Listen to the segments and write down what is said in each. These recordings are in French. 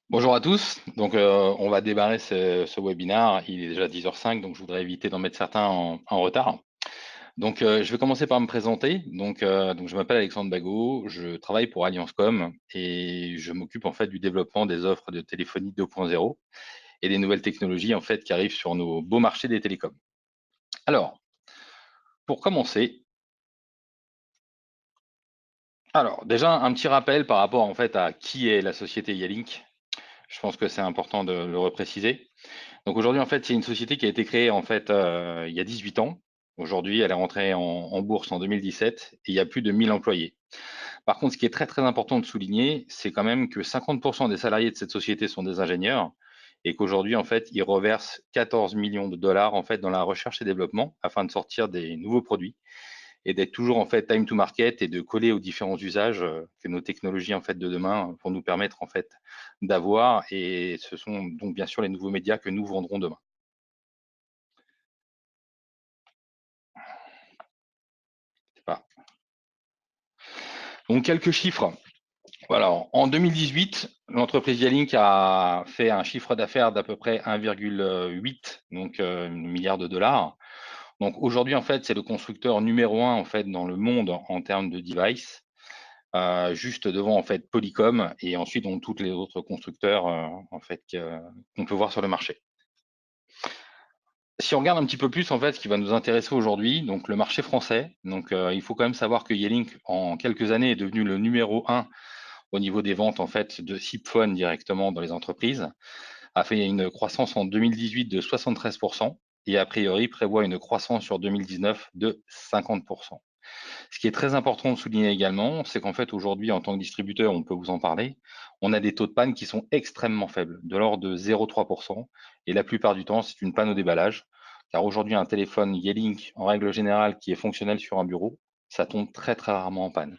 Bonjour à tous. On va démarrer ce webinaire. Il est déjà 10h05, donc je voudrais éviter d'en mettre certains en retard. Je vais commencer par me présenter. Je m'appelle Alexandre Bagot, je travaille pour Alliancecom et je m'occupe en fait du développement des offres de téléphonie 2.0 et des nouvelles technologies en fait qui arrivent sur nos beaux marchés des télécoms. Alors, pour commencer, déjà un petit rappel par rapport en fait à qui est la société Yalink. Je pense que c'est important de le repréciser. Donc aujourd'hui, en fait, c'est une société qui a été créée en fait il y a 18 ans. Aujourd'hui, elle est rentrée en bourse en 2017 et il y a plus de 1000 employés. Par contre, ce qui est très très important de souligner, c'est quand même que 50% des salariés de cette société sont des ingénieurs et qu'aujourd'hui, en fait, ils reversent 14 millions de dollars en fait dans la recherche et développement afin de sortir des nouveaux produits et d'être toujours en fait time to market et de coller aux différents usages que nos technologies en fait de demain vont nous permettre en fait d'avoir. Et ce sont donc bien sûr les nouveaux médias que nous vendrons demain. Voilà. Donc quelques chiffres. Voilà, en 2018, l'entreprise Yalink a fait un chiffre d'affaires d'à peu près 1,8 milliard de dollars. Donc aujourd'hui, en fait, c'est le constructeur numéro un en fait dans le monde en termes de device, juste devant en fait Polycom et ensuite on toutes les autres constructeurs en fait qu'on peut voir sur le marché. Si on regarde un petit peu plus en fait ce qui va nous intéresser aujourd'hui, donc le marché français, il faut quand même savoir que Yalink en quelques années est devenu le numéro un au niveau des ventes en fait de SIP phone directement dans les entreprises, a fait une croissance en 2018 de 73% et a priori prévoit une croissance sur 2019 de 50%. Ce qui est très important de souligner également, c'est qu'en fait aujourd'hui en tant que distributeur, on peut vous en parler, on a des taux de panne qui sont extrêmement faibles, de l'ordre de 0,3%, et la plupart du temps c'est une panne au déballage, car aujourd'hui un téléphone Yelink en règle générale qui est fonctionnel sur un bureau, ça tombe très très rarement en panne.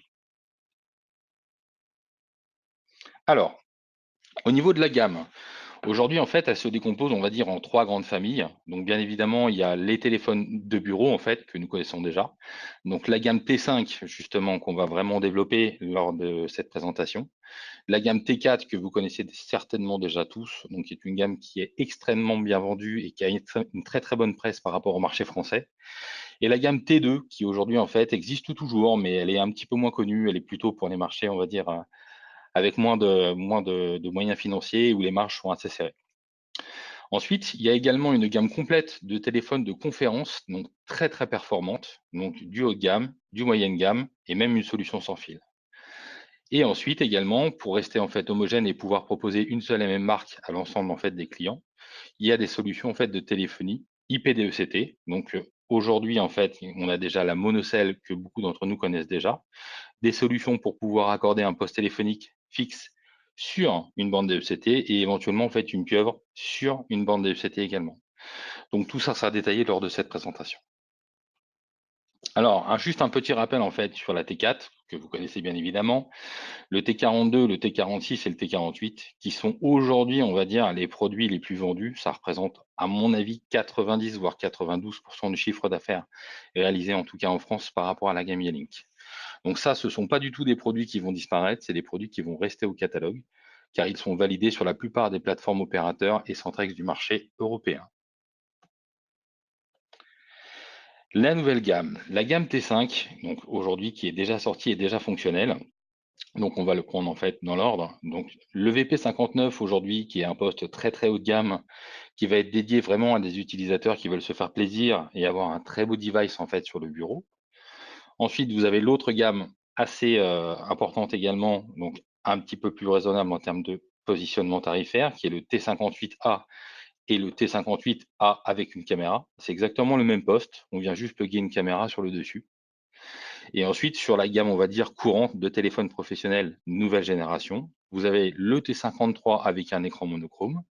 Alors, au niveau de la gamme, aujourd'hui, en fait, elle se décompose, on va dire, en trois grandes familles. Donc, bien évidemment, il y a les téléphones de bureau, en fait, que nous connaissons déjà. Donc, la gamme T5, justement, qu'on va vraiment développer lors de cette présentation. La gamme T4, que vous connaissez certainement déjà tous, donc qui est une gamme qui est extrêmement bien vendue et qui a une très très bonne presse par rapport au marché français. Et la gamme T2, qui aujourd'hui, en fait, existe toujours, mais elle est un petit peu moins connue. Elle est plutôt pour les marchés, on va dire, avec moins de moyens financiers où les marges sont assez serrées. Ensuite, il y a également une gamme complète de téléphones de conférence, donc très très performante, donc du haut de gamme, du moyenne gamme et même une solution sans fil. Et ensuite également, pour rester en fait homogène et pouvoir proposer une seule et même marque à l'ensemble en fait des clients, il y a des solutions en fait de téléphonie IPDECT. Aujourd'hui en fait, on a déjà la monocell que beaucoup d'entre nous connaissent déjà, des solutions pour pouvoir accorder un poste téléphonique fixe sur une bande DECT et éventuellement en fait une pieuvre sur une bande DECT également. Donc tout ça sera détaillé lors de cette présentation. Alors, juste un petit rappel en fait sur la T4 que vous connaissez bien évidemment, le T42, le T46 et le T48 qui sont aujourd'hui, on va dire, les produits les plus vendus. Ça représente, à mon avis, 90 voire 92% du chiffre d'affaires réalisé en tout cas en France par rapport à la gamme Yalink. Donc ça, ce ne sont pas du tout des produits qui vont disparaître, c'est des produits qui vont rester au catalogue, car ils sont validés sur la plupart des plateformes opérateurs et Centrex du marché européen. La nouvelle gamme, la gamme T5, donc aujourd'hui qui est déjà sortie et déjà fonctionnelle. Donc on va le prendre en fait dans l'ordre. Donc le VP59 aujourd'hui, qui est un poste très très haut de gamme, qui va être dédié vraiment à des utilisateurs qui veulent se faire plaisir et avoir un très beau device en fait sur le bureau. Ensuite, vous avez l'autre gamme assez importante également, donc un petit peu plus raisonnable en termes de positionnement tarifaire, qui est le T58A et le T58A avec une caméra. C'est exactement le même poste, on vient juste plugger une caméra sur le dessus. Et ensuite, sur la gamme, on va dire, courante de téléphones professionnels nouvelle génération, vous avez le T53 avec un écran monochrome,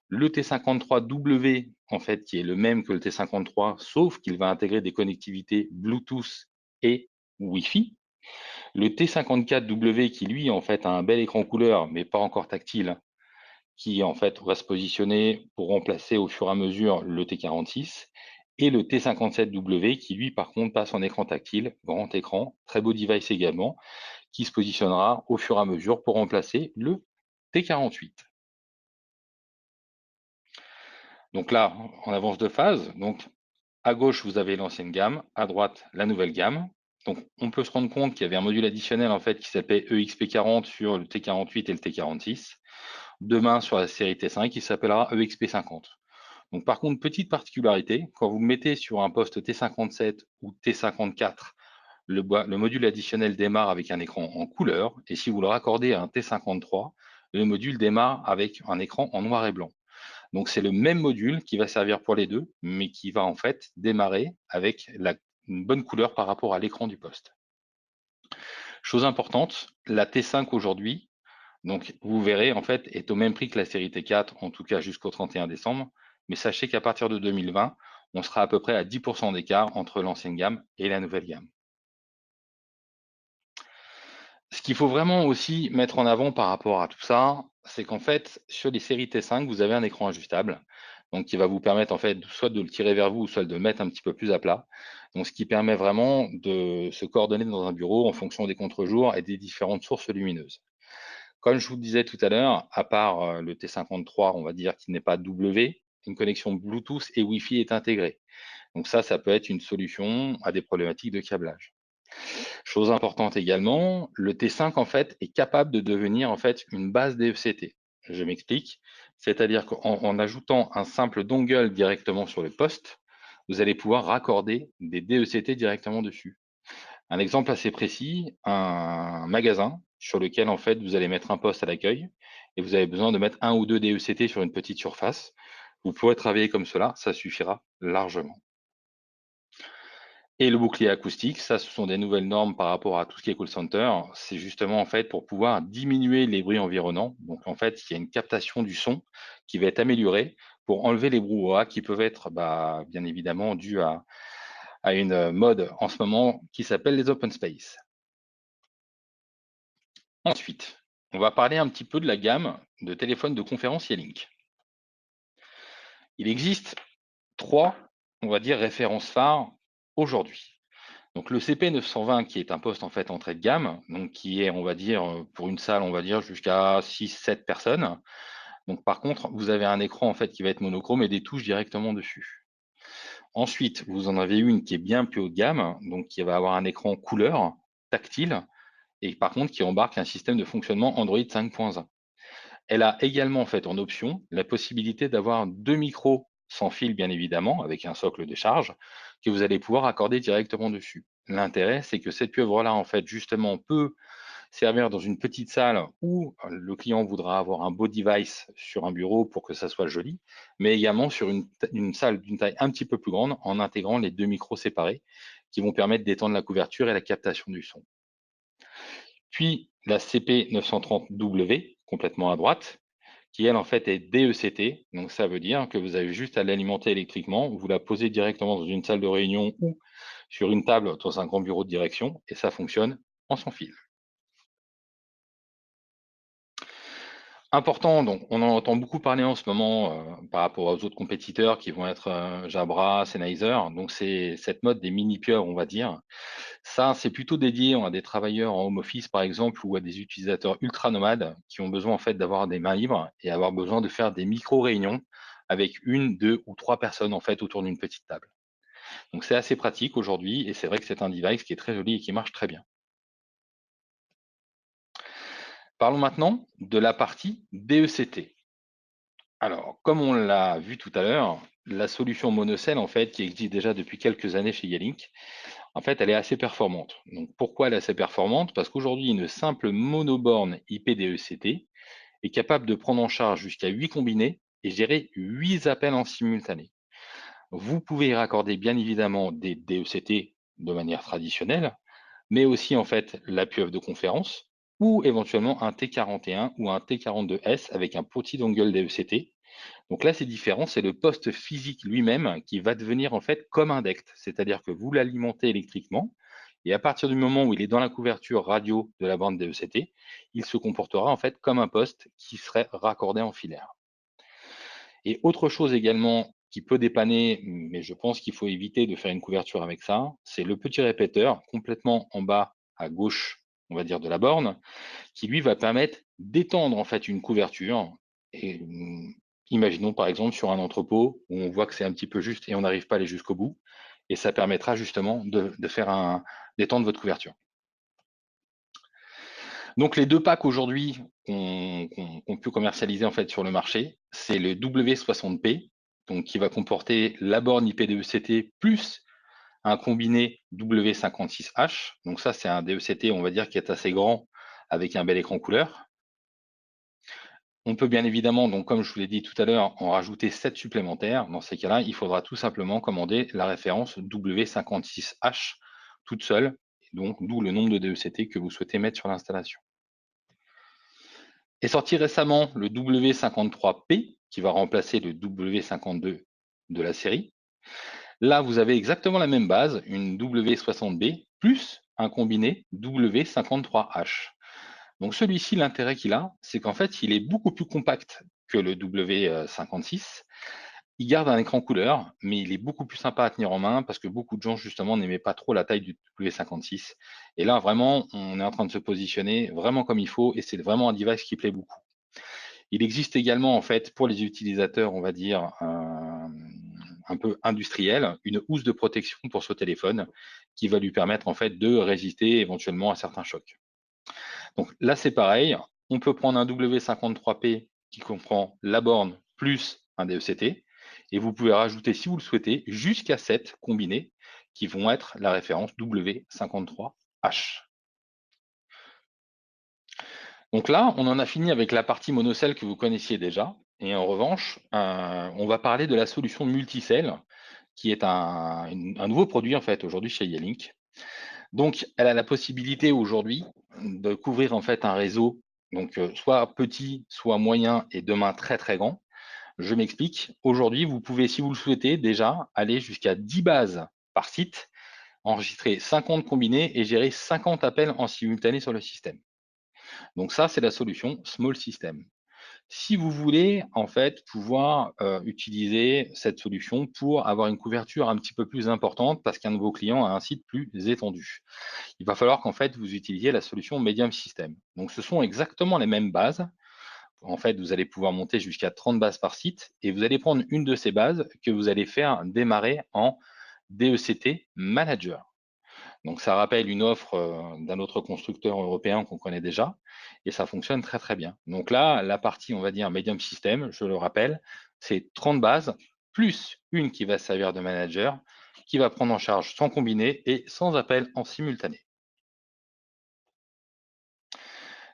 le T53W, en fait, qui est le même que le T53, sauf qu'il va intégrer des connectivités Bluetooth et Wi-Fi. Le T54W, qui lui, en fait, a un bel écran couleur, mais pas encore tactile, qui en fait va se positionner pour remplacer au fur et à mesure le T46 et le T57W qui lui par contre passe en écran tactile, grand écran, très beau device également, qui se positionnera au fur et à mesure pour remplacer le T48. Donc là, en avance de phase, donc à gauche, vous avez l'ancienne gamme, à droite, la nouvelle gamme. Donc, on peut se rendre compte qu'il y avait un module additionnel en fait qui s'appelait EXP40 sur le T48 et le T46. Demain, sur la série T5, il s'appellera EXP50. Donc, par contre, petite particularité, quand vous le mettez sur un poste T57 ou T54, le module additionnel démarre avec un écran en couleur, et si vous le raccordez à un T53, le module démarre avec un écran en noir et blanc. Donc c'est le même module qui va servir pour les deux, mais qui va en fait démarrer avec une bonne couleur par rapport à l'écran du poste. Chose importante, la T5 aujourd'hui, donc vous verrez en fait, est au même prix que la série T4, en tout cas jusqu'au 31 décembre. Mais sachez qu'à partir de 2020, on sera à peu près à 10% d'écart entre l'ancienne gamme et la nouvelle gamme. Ce qu'il faut vraiment aussi mettre en avant par rapport à tout ça, c'est qu'en fait, sur les séries T5, vous avez un écran ajustable, donc qui va vous permettre en fait soit de le tirer vers vous, soit de le mettre un petit peu plus à plat. Donc, ce qui permet vraiment de se coordonner dans un bureau en fonction des contre-jours et des différentes sources lumineuses. Comme je vous le disais tout à l'heure, à part le T53, on va dire qu'il n'est pas W, une connexion Bluetooth et Wi-Fi est intégrée. Donc ça peut être une solution à des problématiques de câblage. Chose importante également, le T5 en fait est capable de devenir en fait une base DECT. Je m'explique, c'est-à-dire qu'en ajoutant un simple dongle directement sur le poste, vous allez pouvoir raccorder des DECT directement dessus. Un exemple assez précis, un magasin sur lequel en fait vous allez mettre un poste à l'accueil et vous avez besoin de mettre un ou deux DECT sur une petite surface. Vous pourrez travailler comme cela, ça suffira largement. Et le bouclier acoustique, ça, ce sont des nouvelles normes par rapport à tout ce qui est call center. C'est justement en fait pour pouvoir diminuer les bruits environnants. Donc en fait, il y a une captation du son qui va être améliorée pour enlever les brouhahas qui peuvent être bien évidemment dus à une mode en ce moment qui s'appelle les open space. Ensuite, on va parler un petit peu de la gamme de téléphones de conférence Yelink. Il existe trois, on va dire, références phares aujourd'hui. Donc le CP920 qui est un poste en fait entrée de gamme, donc qui est, on va dire, pour une salle, on va dire jusqu'à 6-7 personnes. Donc par contre, vous avez un écran en fait qui va être monochrome et des touches directement dessus. Ensuite, vous en avez une qui est bien plus haut de gamme, donc qui va avoir un écran couleur, tactile, et par contre qui embarque un système de fonctionnement Android 5.1. Elle a également en fait en option la possibilité d'avoir deux micros sans fil bien évidemment, avec un socle de charge, que vous allez pouvoir accorder directement dessus. L'intérêt, c'est que cette pieuvre-là, en fait, justement, peut servir dans une petite salle où le client voudra avoir un beau device sur un bureau pour que ça soit joli, mais également sur une salle d'une taille un petit peu plus grande en intégrant les deux micros séparés qui vont permettre d'étendre la couverture et la captation du son. Puis la CP930W, complètement à droite, qui elle en fait est DECT. Donc ça veut dire que vous avez juste à l'alimenter électriquement, vous la posez directement dans une salle de réunion ou sur une table dans un grand bureau de direction et ça fonctionne en sans fil. Important, donc on en entend beaucoup parler en ce moment par rapport aux autres compétiteurs qui vont être Jabra, Sennheiser. Donc c'est cette mode des mini pieuvres, on va dire. Ça, c'est plutôt dédié à des travailleurs en home office, par exemple, ou à des utilisateurs ultra nomades qui ont besoin en fait d'avoir des mains libres et avoir besoin de faire des micro-réunions avec une, deux ou trois personnes en fait autour d'une petite table. Donc c'est assez pratique aujourd'hui et c'est vrai que c'est un device qui est très joli et qui marche très bien. Parlons maintenant de la partie DECT. Alors, comme on l'a vu tout à l'heure, la solution monocell en fait qui existe déjà depuis quelques années chez Yelink, en fait, elle est assez performante. Donc, pourquoi elle est assez performante? Parce qu'aujourd'hui, une simple monoborne IP-DECT est capable de prendre en charge jusqu'à 8 combinés et gérer 8 appels en simultané. Vous pouvez y raccorder bien évidemment des DECT de manière traditionnelle, mais aussi en fait la pieuvre de conférence ou éventuellement un T41 ou un T42S avec un petit dongle DECT. Donc là, c'est différent, c'est le poste physique lui-même qui va devenir en fait comme un DECT, c'est-à-dire que vous l'alimentez électriquement et à partir du moment où il est dans la couverture radio de la bande DECT, il se comportera en fait comme un poste qui serait raccordé en filaire. Et autre chose également qui peut dépanner, mais je pense qu'il faut éviter de faire une couverture avec ça, c'est le petit répéteur complètement en bas à gauche, on va dire, de la borne, qui lui va permettre d'étendre en fait une couverture et Imaginons par exemple sur un entrepôt où on voit que c'est un petit peu juste et on n'arrive pas à aller jusqu'au bout, et ça permettra justement de faire d'étendre votre couverture. Donc les deux packs aujourd'hui qu'on peut commercialiser en fait sur le marché, c'est le W60P, donc qui va comporter la borne IP-DECT plus un combiné W56H. Donc ça, c'est un DECT, on va dire, qui est assez grand avec un bel écran couleur. On peut bien évidemment, donc comme je vous l'ai dit tout à l'heure, en rajouter 7 supplémentaires. Dans ces cas-là, il faudra tout simplement commander la référence W56H toute seule, donc d'où le nombre de DECT que vous souhaitez mettre sur l'installation. Est sorti récemment le W53P qui va remplacer le W52 de la série. Là, vous avez exactement la même base, une W60B plus un combiné W53H. Donc celui-ci, l'intérêt qu'il a, c'est qu'en fait, il est beaucoup plus compact que le W56. Il garde un écran couleur, mais il est beaucoup plus sympa à tenir en main parce que beaucoup de gens, justement, n'aimaient pas trop la taille du W56. Et là, vraiment, on est en train de se positionner vraiment comme il faut et c'est vraiment un device qui plaît beaucoup. Il existe également, en fait, pour les utilisateurs, on va dire, un peu industriels, une housse de protection pour ce téléphone qui va lui permettre, en fait, de résister éventuellement à certains chocs. Donc là, c'est pareil. On peut prendre un W53P qui comprend la borne plus un DECT. Et vous pouvez rajouter, si vous le souhaitez, jusqu'à 7 combinés qui vont être la référence W53H. Donc là, on en a fini avec la partie monocell que vous connaissiez déjà. Et en revanche, on va parler de la solution multicell, qui est un nouveau produit en fait aujourd'hui chez Yelink. Donc, elle a la possibilité aujourd'hui de couvrir en fait un réseau, donc soit petit, soit moyen, et demain très très grand. Je m'explique. Aujourd'hui, vous pouvez, si vous le souhaitez, déjà aller jusqu'à 10 bases par site, enregistrer 50 combinés et gérer 50 appels en simultané sur le système. Donc ça, c'est la solution Small System. Si vous voulez en fait pouvoir utiliser cette solution pour avoir une couverture un petit peu plus importante parce qu'un de vos clients a un site plus étendu, il va falloir qu'en fait vous utilisiez la solution Medium System. Donc ce sont exactement les mêmes bases. En fait, vous allez pouvoir monter jusqu'à 30 bases par site et vous allez prendre une de ces bases que vous allez faire démarrer en DECT Manager. Donc ça rappelle une offre d'un autre constructeur européen qu'on connaît déjà et ça fonctionne très très bien. Donc là, la partie, on va dire, Medium System, je le rappelle, c'est 30 bases plus une qui va servir de manager qui va prendre en charge sans combiné et sans appel en simultané.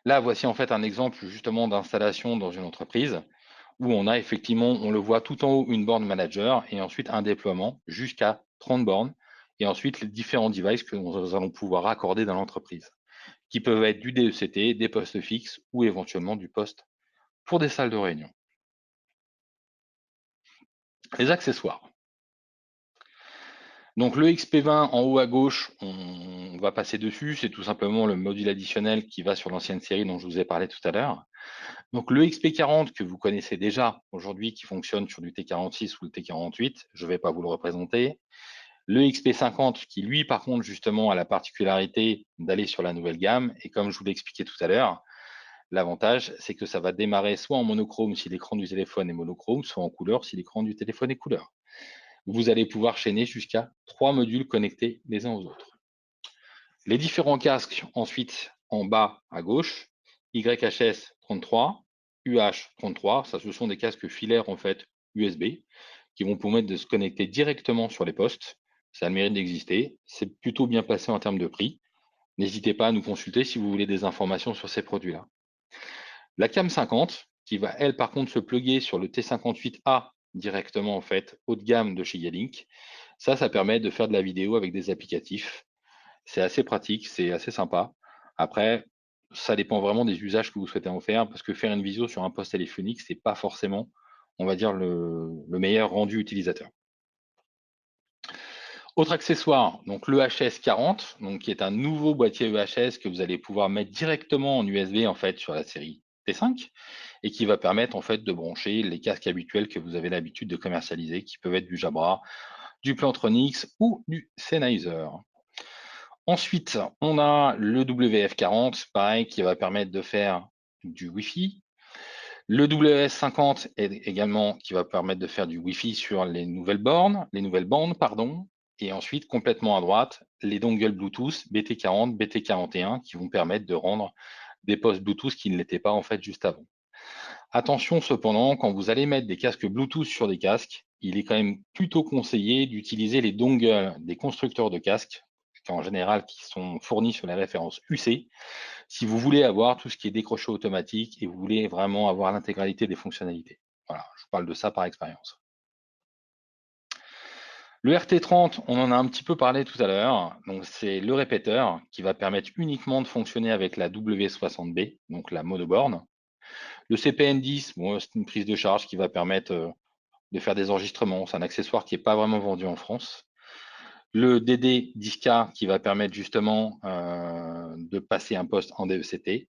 Là, voici en fait un exemple justement d'installation dans une entreprise où on a effectivement, on le voit tout en haut, une borne manager et ensuite un déploiement jusqu'à 30 bornes et ensuite les différents devices que nous allons pouvoir raccorder dans l'entreprise, qui peuvent être du DECT, des postes fixes ou éventuellement du poste pour des salles de réunion. Les accessoires. Donc le XP20 en haut à gauche, on va passer dessus, c'est tout simplement le module additionnel qui va sur l'ancienne série dont je vous ai parlé tout à l'heure. Donc le XP40 que vous connaissez déjà aujourd'hui, qui fonctionne sur du T46 ou le T48, je ne vais pas vous le représenter. Le XP50 qui lui par contre justement a la particularité d'aller sur la nouvelle gamme et comme je vous l'ai expliqué tout à l'heure, l'avantage c'est que ça va démarrer soit en monochrome si l'écran du téléphone est monochrome, soit en couleur si l'écran du téléphone est couleur. Vous allez pouvoir chaîner jusqu'à 3 modules connectés les uns aux autres. Les différents casques ensuite en bas à gauche, YHS 33, UH 33, ça ce sont des casques filaires en fait USB qui vont permettre de se connecter directement sur les postes. Ça a le mérite d'exister. C'est plutôt bien placé en termes de prix. N'hésitez pas à nous consulter si vous voulez des informations sur ces produits-là. La cam 50, qui va elle par contre se plugger sur le T58A directement en fait haut de gamme de chez Yelink. Ça permet de faire de la vidéo avec des applicatifs. C'est assez pratique, c'est assez sympa. Après, ça dépend vraiment des usages que vous souhaitez en faire, parce que faire une visio sur un poste téléphonique, c'est pas forcément, on va dire, le meilleur rendu utilisateur. Autre accessoire, donc le HS40, donc qui est un nouveau boîtier EHS que vous allez pouvoir mettre directement en USB en fait sur la série T5 et qui va permettre en fait de brancher les casques habituels que vous avez l'habitude de commercialiser, qui peuvent être du Jabra, du Plantronics ou du Sennheiser. Ensuite, on a le WF40, pareil, qui va permettre de faire du Wi-Fi. Le WS50 est également qui va permettre de faire du Wi-Fi sur les nouvelles bornes, pardon. Et ensuite, complètement à droite, les dongles Bluetooth BT40, BT41 qui vont permettre de rendre des postes Bluetooth qui ne l'étaient pas en fait juste avant. Attention cependant, quand vous allez mettre des casques Bluetooth sur des casques, il est quand même plutôt conseillé d'utiliser les dongles des constructeurs de casques, en général qui sont fournis sur les références UC, si vous voulez avoir tout ce qui est décroché automatique et vous voulez vraiment avoir l'intégralité des fonctionnalités. Voilà, je vous parle de ça par expérience. Le RT30, on en a un petit peu parlé tout à l'heure. Donc, c'est le répéteur qui va permettre uniquement de fonctionner avec la W60B, donc la monoborne. Le CPN10, bon, c'est une prise de charge qui va permettre de faire des enregistrements. C'est un accessoire qui n'est pas vraiment vendu en France. Le DD10K qui va permettre justement de passer un poste en DECT.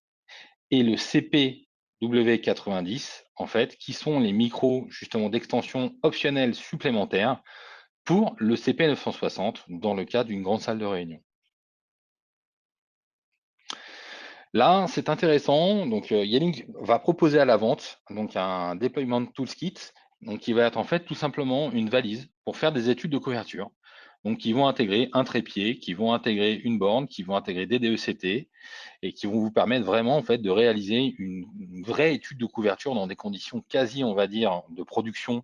Et le CPW90, en fait, qui sont les micros justement d'extension optionnels supplémentaires pour le CP960 dans le cas d'une grande salle de réunion. Là, c'est intéressant. Donc, Yelling va proposer à la vente donc un deployment toolkit, donc qui va être en fait tout simplement une valise pour faire des études de couverture. Donc, qui vont intégrer un trépied, qui vont intégrer une borne, qui vont intégrer des DECT et qui vont vous permettre vraiment en fait de réaliser une vraie étude de couverture dans des conditions quasi, on va dire, de production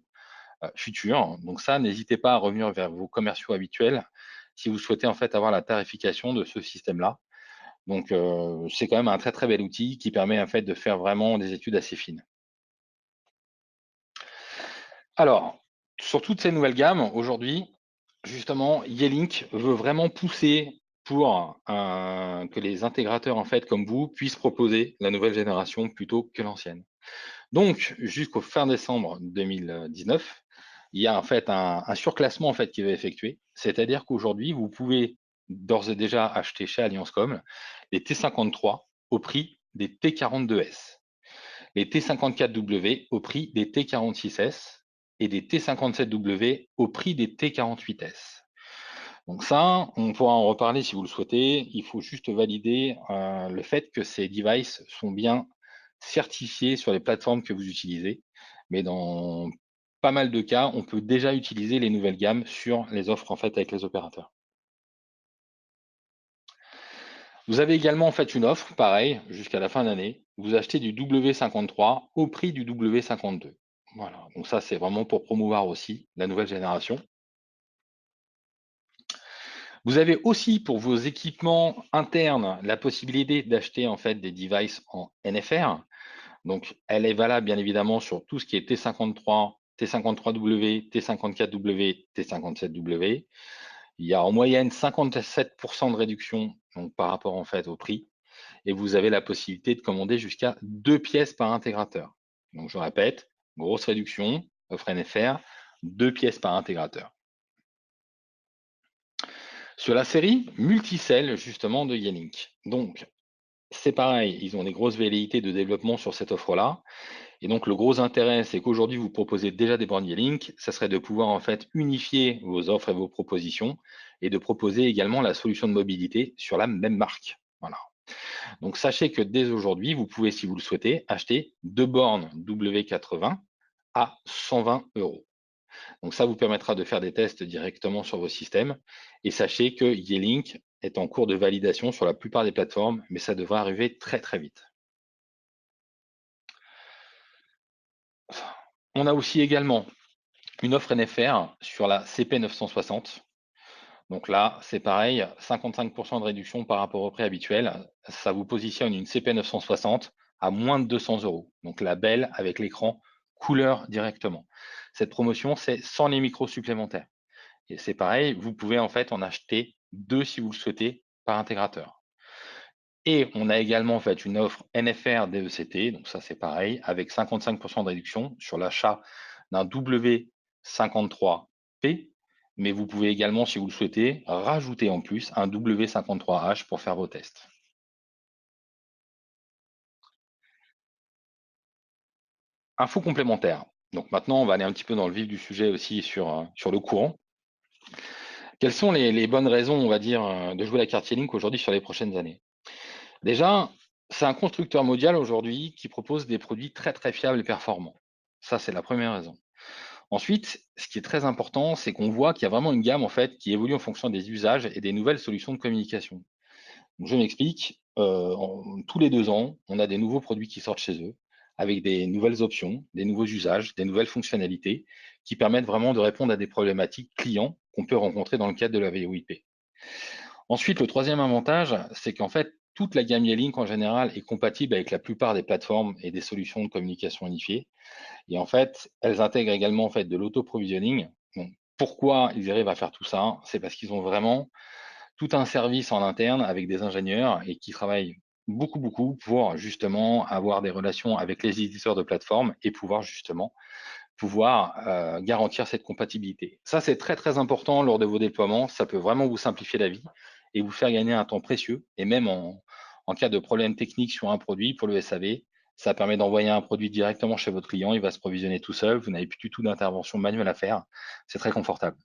future. Donc ça, n'hésitez pas à revenir vers vos commerciaux habituels si vous souhaitez en fait avoir la tarification de ce système-là. Donc, c'est quand même un très très bel outil qui permet en fait de faire vraiment des études assez fines. Alors, sur toutes ces nouvelles gammes, aujourd'hui, justement, Yelink veut vraiment pousser pour que les intégrateurs en fait comme vous puissent proposer la nouvelle génération plutôt que l'ancienne. Donc, jusqu'au fin décembre 2019, il y a en fait un surclassement en fait qui va effectuer. C'est-à-dire qu'aujourd'hui, vous pouvez d'ores et déjà acheter chez Alliancecom les T53 au prix des T42S, les T54W au prix des T46S et des T57W au prix des T48S. Donc ça, on pourra en reparler si vous le souhaitez. Il faut juste valider le fait que ces devices sont bien certifiés sur les plateformes que vous utilisez. Mais dans pas mal de cas, on peut déjà utiliser les nouvelles gammes sur les offres en fait avec les opérateurs. Vous avez également en fait une offre, pareil, jusqu'à la fin d'année. Vous achetez du W53 au prix du W52. Voilà, donc ça c'est vraiment pour promouvoir aussi la nouvelle génération. Vous avez aussi pour vos équipements internes la possibilité d'acheter en fait des devices en NFR. Donc, elle est valable bien évidemment sur tout ce qui est T53, T53W, T54W, T57W. Il y a en moyenne 57% de réduction donc, par rapport en fait au prix. Et vous avez la possibilité de commander jusqu'à 2 pièces par intégrateur. Donc, je répète, grosse réduction, offre NFR, 2 pièces par intégrateur. Sur la série Multicell, justement, de Yannick. Donc, c'est pareil, ils ont des grosses velléités de développement sur cette offre-là. Et donc, le gros intérêt, c'est qu'aujourd'hui, vous proposez déjà des bornes Yannick. Ça serait de pouvoir, en fait, unifier vos offres et vos propositions et de proposer également la solution de mobilité sur la même marque. Voilà. Donc, sachez que dès aujourd'hui, vous pouvez, si vous le souhaitez, acheter 2 bornes W80 à 120 euros. Donc ça vous permettra de faire des tests directement sur vos systèmes. Et sachez que Yealink est en cours de validation sur la plupart des plateformes, mais ça devrait arriver très très vite. On a aussi également une offre NFR sur la CP960. Donc là, c'est pareil, 55% de réduction par rapport au prix habituel. Ça vous positionne une CP960 à moins de 200 euros. Donc la belle avec l'écran couleur directement. Cette promotion, c'est sans les micros supplémentaires. Et c'est pareil, vous pouvez en fait en acheter 2 si vous le souhaitez par intégrateur. Et on a également en fait une offre NFR DECT, donc ça c'est pareil, avec 55% de réduction sur l'achat d'un W53P, mais vous pouvez également, si vous le souhaitez, rajouter en plus un W53H pour faire vos tests. Info complémentaire. Donc maintenant, on va aller un petit peu dans le vif du sujet aussi sur le courant. Quelles sont les bonnes raisons, on va dire, de jouer la carte Link aujourd'hui sur les prochaines années? Déjà, C'est un constructeur mondial aujourd'hui qui propose des produits très, très fiables et performants. Ça, c'est la première raison. Ensuite, ce qui est très important, c'est qu'on voit qu'il y a vraiment une gamme en fait qui évolue en fonction des usages et des nouvelles solutions de communication. Donc, je m'explique, tous les 2 ans, on a des nouveaux produits qui sortent chez eux, avec des nouvelles options, des nouveaux usages, des nouvelles fonctionnalités, qui permettent vraiment de répondre à des problématiques clients qu'on peut rencontrer dans le cadre de la VoIP. Ensuite, le troisième avantage, c'est qu'en fait, toute la gamme Yealink en général est compatible avec la plupart des plateformes et des solutions de communication unifiées. Et en fait, elles intègrent également en fait de l'auto-provisioning. Donc, pourquoi ils arrivent à faire tout ça? C'est parce qu'ils ont vraiment tout un service en interne avec des ingénieurs et qui travaillent beaucoup, beaucoup pour justement avoir des relations avec les éditeurs de plateformes et pouvoir justement garantir cette compatibilité. Ça, c'est très, très important lors de vos déploiements. Ça peut vraiment vous simplifier la vie et vous faire gagner un temps précieux. Et même en cas de problème technique sur un produit pour le SAV, ça permet d'envoyer un produit directement chez votre client. Il va se provisionner tout seul. Vous n'avez plus du tout d'intervention manuelle à faire. C'est très confortable.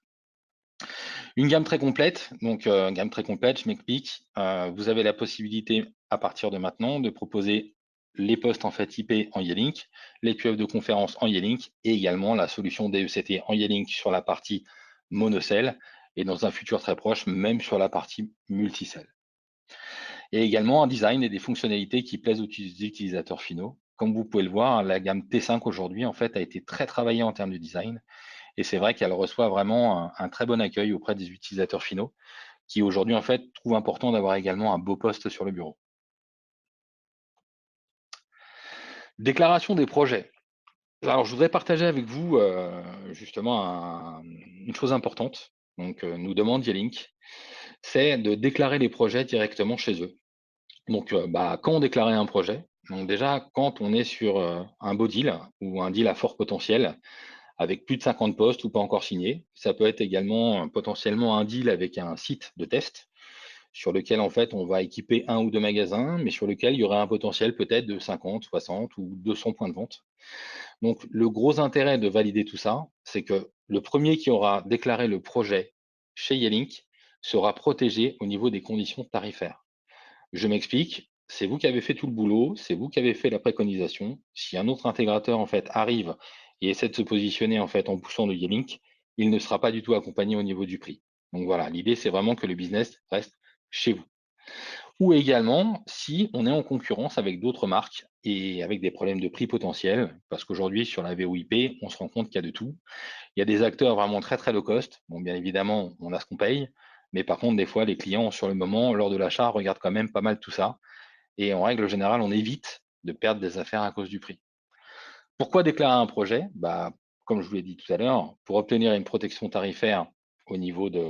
Une gamme très complète, donc gamme très complète, je m'explique. Vous avez la possibilité à partir de maintenant de proposer les postes en fait IP en Yealink, les QF de conférence en Yealink et également la solution DECT en Yealink sur la partie monocell et dans un futur très proche, même sur la partie multicell. Et également un design et des fonctionnalités qui plaisent aux utilisateurs finaux. Comme vous pouvez le voir, la gamme T5 aujourd'hui en fait a été très travaillée en termes de design et c'est vrai qu'elle reçoit vraiment un très bon accueil auprès des utilisateurs finaux qui aujourd'hui en fait trouvent important d'avoir également un beau poste sur le bureau. Déclaration des projets. Alors je voudrais partager avec vous justement une chose importante. Donc nous demande Yelink, c'est de déclarer les projets directement chez eux. Donc quand on déclarait un projet, donc déjà quand on est sur un beau deal ou un deal à fort potentiel avec plus de 50 postes ou pas encore signés, ça peut être également potentiellement un deal avec un site de test sur lequel en fait on va équiper un ou deux magasins, mais sur lequel il y aurait un potentiel peut-être de 50, 60 ou 200 points de vente. Donc le gros intérêt de valider tout ça, c'est que le premier qui aura déclaré le projet chez Yelink sera protégé au niveau des conditions tarifaires. Je m'explique, c'est vous qui avez fait tout le boulot, c'est vous qui avez fait la préconisation. Si un autre intégrateur en fait arrive et essaie de se positionner en fait en poussant le Yelink, il ne sera pas du tout accompagné au niveau du prix. Donc voilà, l'idée c'est vraiment que le business reste chez vous. Ou également, si on est en concurrence avec d'autres marques et avec des problèmes de prix potentiels, parce qu'aujourd'hui, sur la VoIP, on se rend compte qu'il y a de tout. Il y a des acteurs vraiment très, très low cost. Bon, bien évidemment, on a ce qu'on paye, mais par contre, des fois, les clients, sur le moment, lors de l'achat, regardent quand même pas mal tout ça. Et en règle générale, on évite de perdre des affaires à cause du prix. Pourquoi déclarer un projet? Comme je vous l'ai dit tout à l'heure, pour obtenir une protection tarifaire au niveau de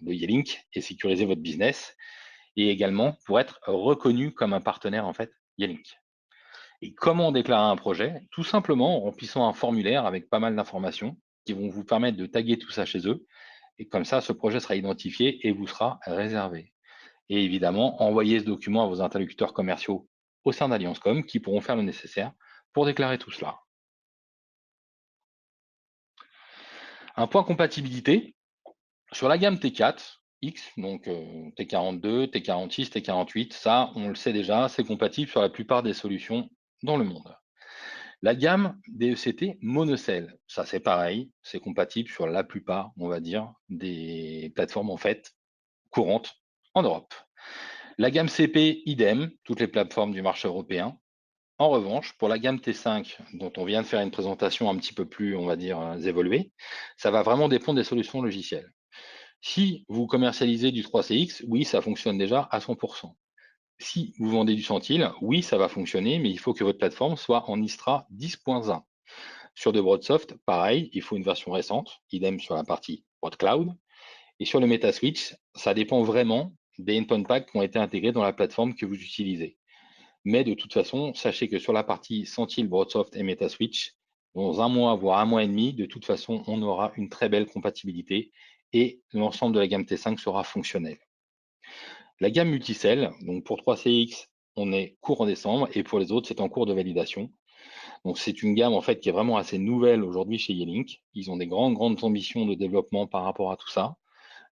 Yelink et sécuriser votre business, et également pour être reconnu comme un partenaire en fait Yelink. Et comment déclarer un projet? Tout simplement en remplissant un formulaire avec pas mal d'informations qui vont vous permettre de taguer tout ça chez eux. Et comme ça, ce projet sera identifié et vous sera réservé. Et évidemment, envoyez ce document à vos interlocuteurs commerciaux au sein d'AllianceCom qui pourront faire le nécessaire pour déclarer tout cela. Un point compatibilité, sur la gamme T4, X, donc T42, T46, T48, ça, on le sait déjà, c'est compatible sur la plupart des solutions dans le monde. La gamme DECT monocell, ça c'est pareil, c'est compatible sur la plupart, on va dire, des plateformes en fait courantes en Europe. La gamme CP, idem, toutes les plateformes du marché européen. En revanche, pour la gamme T5, dont on vient de faire une présentation un petit peu plus, on va dire, évoluée, ça va vraiment dépendre des solutions logicielles. Si vous commercialisez du 3CX, oui, ça fonctionne déjà à 100%. Si vous vendez du Centil, oui, ça va fonctionner, mais il faut que votre plateforme soit en ISTRA 10.1. Sur de BroadSoft, pareil, il faut une version récente, idem sur la partie BroadCloud. Et sur le MetaSwitch, ça dépend vraiment des endpoint packs qui ont été intégrés dans la plateforme que vous utilisez. Mais de toute façon, sachez que sur la partie Centil, BroadSoft et MetaSwitch, dans un mois, voire un mois et demi, de toute façon, on aura une très belle compatibilité et l'ensemble de la gamme T5 sera fonctionnel. La gamme multicell, donc pour 3CX, on est court en décembre et pour les autres, c'est en cours de validation. Donc c'est une gamme en fait qui est vraiment assez nouvelle aujourd'hui chez Yelink. Ils ont des grandes, grandes ambitions de développement par rapport à tout ça,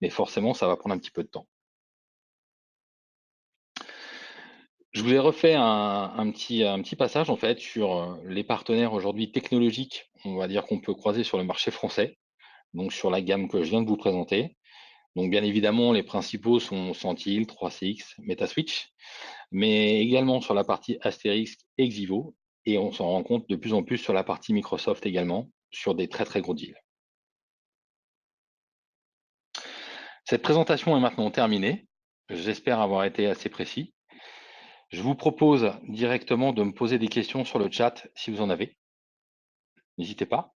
mais forcément, ça va prendre un petit peu de temps. Je vous ai refait un petit passage en fait sur, les partenaires aujourd'hui technologiques, on va dire qu'on peut croiser sur le marché français, donc sur la gamme que je viens de vous présenter. Donc bien évidemment, les principaux sont Sentinel, 3CX, Metaswitch, mais également sur la partie Astérix et Xivo, et on s'en rend compte de plus en plus sur la partie Microsoft également, sur des très, très gros deals. Cette présentation est maintenant terminée. J'espère avoir été assez précis. Je vous propose directement de me poser des questions sur le chat si vous en avez. N'hésitez pas.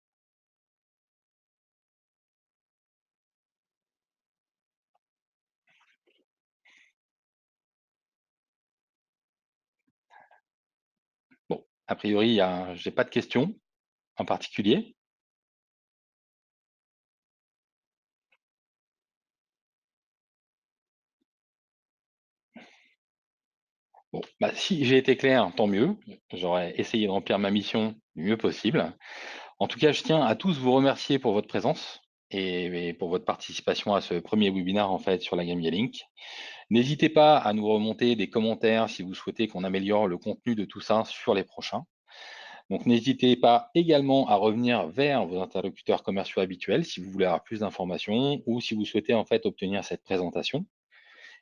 Bon, a priori, j'ai pas de questions en particulier. Bon, bah, si j'ai été clair, tant mieux. J'aurais essayé de remplir ma mission du mieux possible. En tout cas, je tiens à tous vous remercier pour votre présence et pour votre participation à ce premier webinaire en fait sur la gamme Link. N'hésitez pas à nous remonter des commentaires si vous souhaitez qu'on améliore le contenu de tout ça sur les prochains. Donc n'hésitez pas également à revenir vers vos interlocuteurs commerciaux habituels si vous voulez avoir plus d'informations ou si vous souhaitez en fait obtenir cette présentation.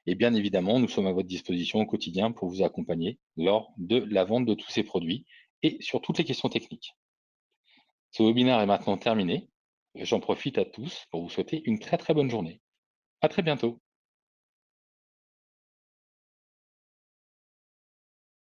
Et bien évidemment, nous sommes à votre disposition au quotidien pour vous accompagner lors de la vente de tous ces produits et sur toutes les questions techniques. Ce webinaire est maintenant terminé. J'en profite à tous pour vous souhaiter une très très bonne journée. À très bientôt.